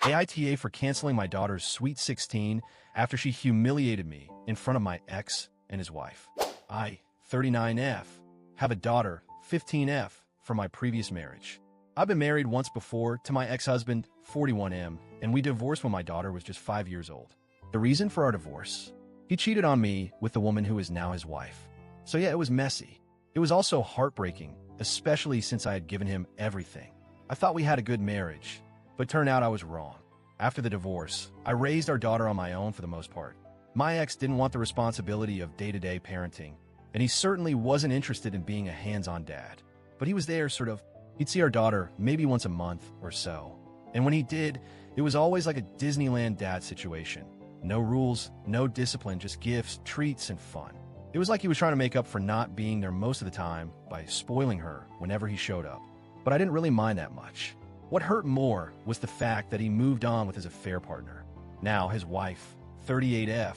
AITA for canceling my daughter's sweet 16 after she humiliated me in front of my ex and his wife. I, 39F, have a daughter, 15F, from my previous marriage. I've been married once before to my ex-husband, 41M, and we divorced when my daughter was just 5 years old. The reason for our divorce? He cheated on me with the woman who is now his wife. So yeah, it was messy. It was also heartbreaking, especially since I had given him everything. I thought we had a good marriage, but turned out I was wrong. After the divorce, I raised our daughter on my own for the most part. My ex didn't want the responsibility of day-to-day parenting, and he certainly wasn't interested in being a hands-on dad. But he was there, sort of. He'd see our daughter maybe once a month or so. And when he did, it was always like a Disneyland dad situation. No rules, no discipline, just gifts, treats, and fun. It was like he was trying to make up for not being there most of the time by spoiling her whenever he showed up. But I didn't really mind that much. What hurt more was the fact that he moved on with his affair partner. Now his wife, 38F,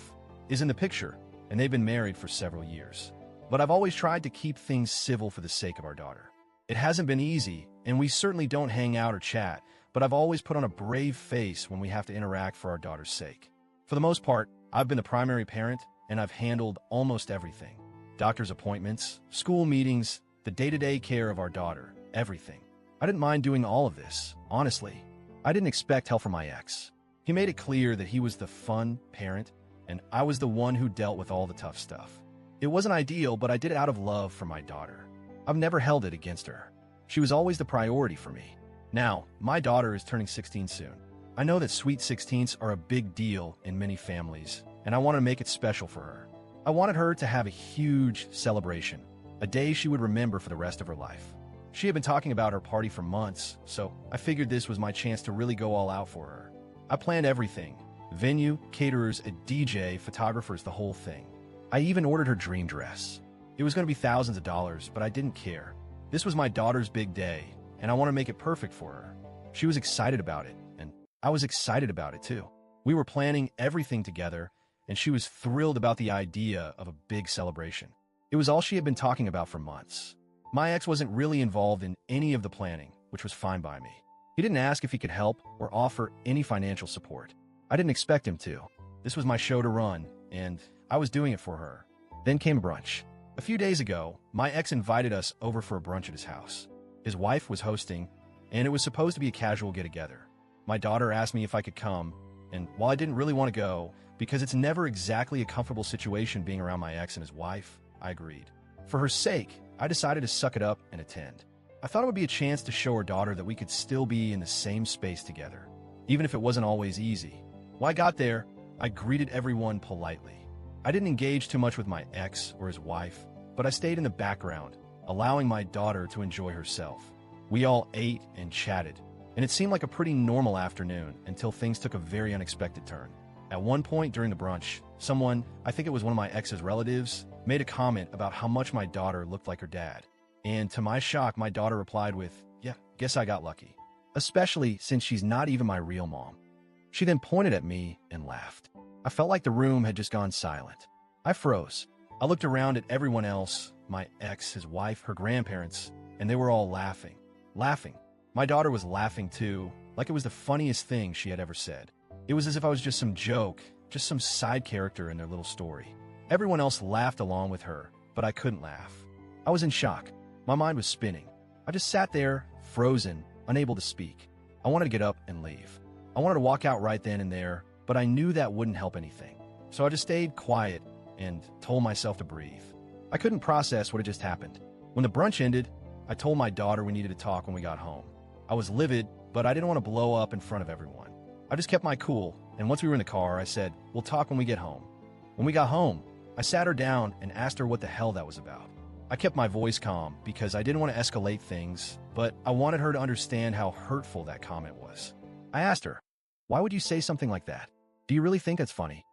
is in the picture, and they've been married for several years. But I've always tried to keep things civil for the sake of our daughter. It hasn't been easy, and we certainly don't hang out or chat, but I've always put on a brave face when we have to interact for our daughter's sake. For the most part, I've been the primary parent, and I've handled almost everything. Doctor's appointments, school meetings, the day-to-day care of our daughter, everything. I didn't mind doing all of this, honestly. I didn't expect help from my ex. He made it clear that he was the fun parent, and I was the one who dealt with all the tough stuff. It wasn't ideal, but I did it out of love for my daughter. I've never held it against her. She was always the priority for me. Now, my daughter is turning 16 soon. I know that sweet 16s are a big deal in many families, and I want to make it special for her. I wanted her to have a huge celebration, a day she would remember for the rest of her life. She had been talking about her party for months, so I figured this was my chance to really go all out for her. I planned everything: venue, caterers, a DJ, photographers, the whole thing. I even ordered her dream dress. It was going to be thousands of dollars, but I didn't care. This was my daughter's big day, and I want to make it perfect for her. She was excited about it, and I was excited about it too. We were planning everything together, and she was thrilled about the idea of a big celebration. It was all she had been talking about for months. My ex wasn't really involved in any of the planning, which was fine by me. He didn't ask if he could help or offer any financial support. I didn't expect him to. This was my show to run, and I was doing it for her. Then came brunch. A few days ago, my ex invited us over for a brunch at his house. His wife was hosting, and it was supposed to be a casual get-together. My daughter asked me if I could come, and while I didn't really want to go, because it's never exactly a comfortable situation being around my ex and his wife, I agreed. For her sake, I decided to suck it up and attend. I thought it would be a chance to show her daughter that we could still be in the same space together, even if it wasn't always easy. When I got there, I greeted everyone politely. I didn't engage too much with my ex or his wife, but I stayed in the background, allowing my daughter to enjoy herself. We all ate and chatted, and it seemed like a pretty normal afternoon until things took a very unexpected turn. At one point during the brunch, someone, I think it was one of my ex's relatives, made a comment about how much my daughter looked like her dad. And to my shock, my daughter replied with, "Yeah, guess I got lucky." Especially since she's not even my real mom. She then pointed at me and laughed. I felt like the room had just gone silent. I froze. I looked around at everyone else, my ex, his wife, her grandparents, and they were all laughing. Laughing. My daughter was laughing too, like it was the funniest thing she had ever said. It was as if I was just some joke, just some side character in their little story. Everyone else laughed along with her, but I couldn't laugh. I was in shock. My mind was spinning. I just sat there, frozen, unable to speak. I wanted to get up and leave. I wanted to walk out right then and there, but I knew that wouldn't help anything. So I just stayed quiet and told myself to breathe. I couldn't process what had just happened. When the brunch ended, I told my daughter we needed to talk when we got home. I was livid, but I didn't want to blow up in front of everyone. I just kept my cool, and once we were in the car, I said, "We'll talk when we get home." When we got home, I sat her down and asked her what the hell that was about. I kept my voice calm because I didn't want to escalate things, but I wanted her to understand how hurtful that comment was. I asked her, "Why would you say something like that? Do you really think it's funny?"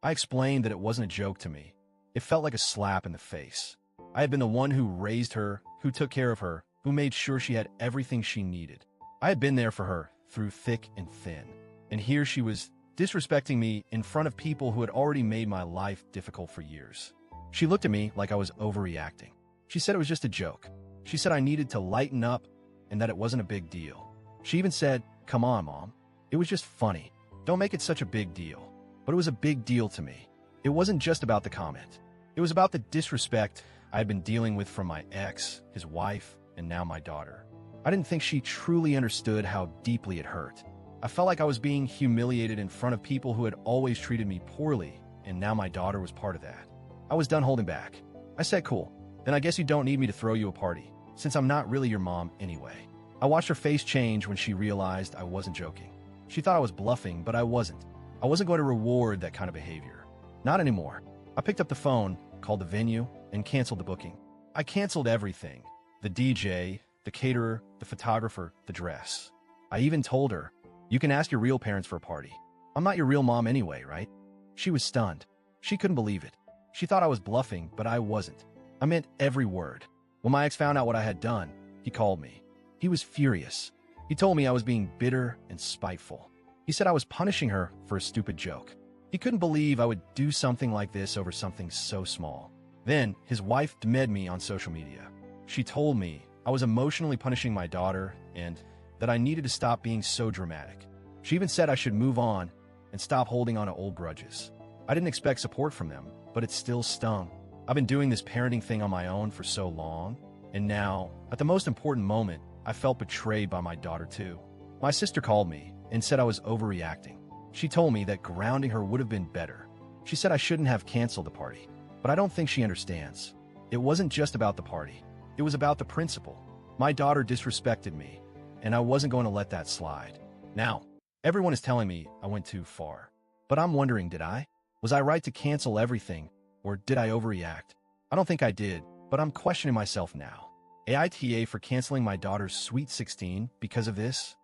I explained that it wasn't a joke to me. It felt like a slap in the face. I had been the one who raised her, who took care of her, who made sure she had everything she needed. I had been there for her through thick and thin. And here she was disrespecting me in front of people who had already made my life difficult for years. She looked at me like I was overreacting. She said it was just a joke. She said I needed to lighten up and that it wasn't a big deal. She even said, "Come on, Mom." It was just funny. Don't make it such a big deal. But it was a big deal to me. It wasn't just about the comment. It was about the disrespect I had been dealing with from my ex, his wife, and now my daughter. I didn't think she truly understood how deeply it hurt. I felt like I was being humiliated in front of people who had always treated me poorly, and now my daughter was part of that. I was done holding back. I said, cool, then I guess you don't need me to throw you a party, since I'm not really your mom anyway. I watched her face change when she realized I wasn't joking. She thought I was bluffing, but I wasn't. I wasn't going to reward that kind of behavior. Not anymore. I picked up the phone, called the venue, and canceled the booking. I canceled everything. The DJ, the caterer, the photographer, the dress. I even told her, you can ask your real parents for a party. I'm not your real mom anyway, right? She was stunned. She couldn't believe it. She thought I was bluffing, but I wasn't. I meant every word. When my ex found out what I had done, he called me. He was furious. He told me I was being bitter and spiteful. He said I was punishing her for a stupid joke. He couldn't believe I would do something like this over something so small. Then, his wife DM'd me on social media. She told me I was emotionally punishing my daughter and that I needed to stop being so dramatic. She even said I should move on and stop holding on to old grudges. I didn't expect support from them, but it still stung. I've been doing this parenting thing on my own for so long, and now, at the most important moment, I felt betrayed by my daughter too. My sister called me and said I was overreacting. She told me that grounding her would have been better. She said I shouldn't have canceled the party, but I don't think she understands. It wasn't just about the party. It was about the principle. My daughter disrespected me, and I wasn't going to let that slide. Now, everyone is telling me I went too far. But I'm wondering, did I? Was I right to cancel everything, or did I overreact? I don't think I did, but I'm questioning myself now. AITA for canceling my daughter's Sweet 16 because of this?